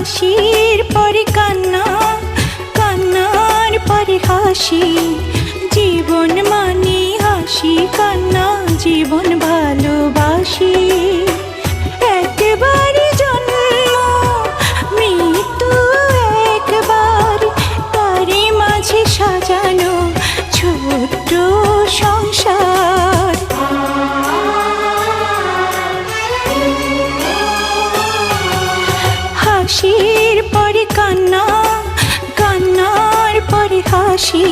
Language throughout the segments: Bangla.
হাসির পরে কান্না, কান্নার পরে হাসি। জীবন মানে হাসি কান্না, জীবন ভালোবাসি। একবারই জন্ম, মৃত্যু একবার, তারই মাঝে সাজানো ছোট্ট সংসার। হাসির পরে কান্না, কান্নার পরে হাসি।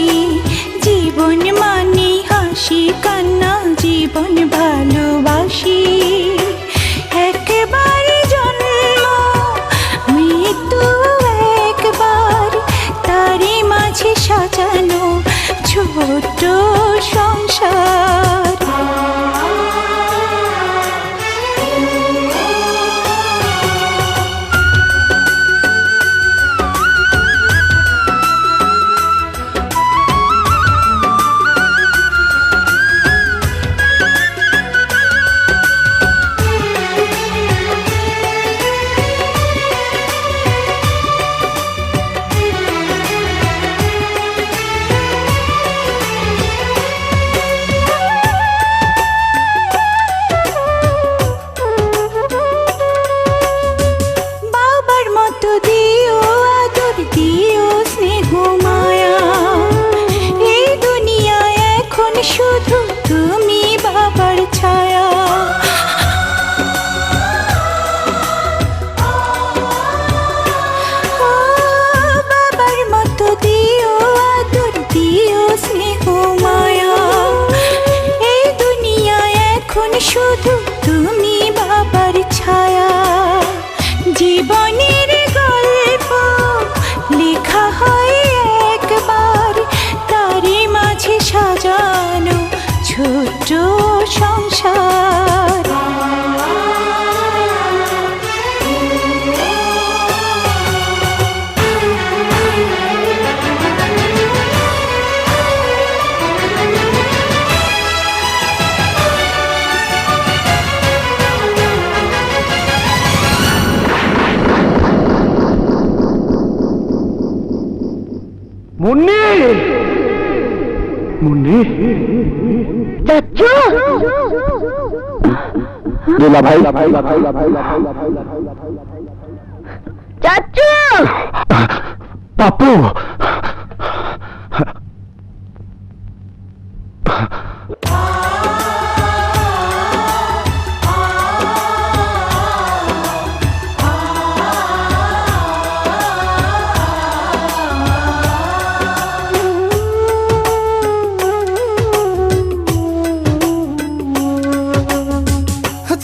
জীবন মানে হাসি কান্না, জীবন ভালোবাসি। একবারে জন্ম, মৃত্যু একবার, তারই মাঝে সাজানো ছোট্ট সংসার। শুধু তুমি বাবার ছায়া, বাবার মতো দিও আদর, দিও স্নেহ মায়া। এই দুনিয়ায় এখন শুধু তুমি বাবার ছায়া। জীবনের গল্প লেখা হয় একবার, তারই মাঝে সাজানো ছোট্ট সংসার। মুন্নি, মুন্নি, চাচু, দুলা ভাই, চাচু, পাপু,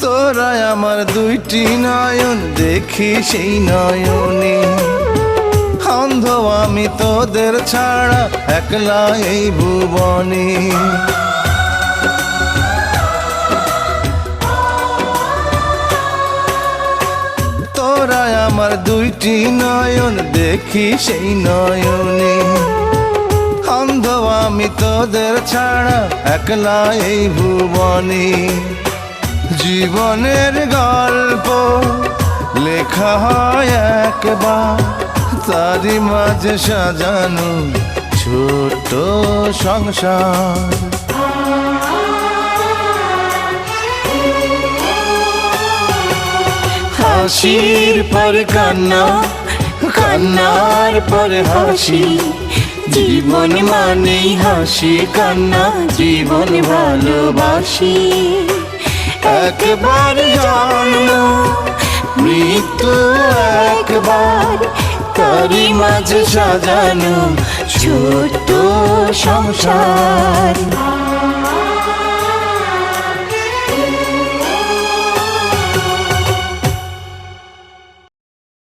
তোরা আমার দুইটি নয়ন, দেখি সেই নয়নে। অন্ধ আমি তোদের ছাড়া একলা এই ভুবনে। তোরা আমার দুইটি নয়ন, দেখি সেই নয়নে। অন্ধ আমি তোদের ছাড়া একলা এই ভুবনে। জীবনের গল্প লেখা হয় একবার, তারই মাঝে সাজানো ছোট্ট সংসার। হাসির পরে কান্না, কান্নার পরে হাসি। জীবন মানেই হাসি কান্না, জীবন ভালোবাসি। একবার জন্ম, মৃত্যু একবার, তারই মাঝে সাজানো ছোট্ট সংসার।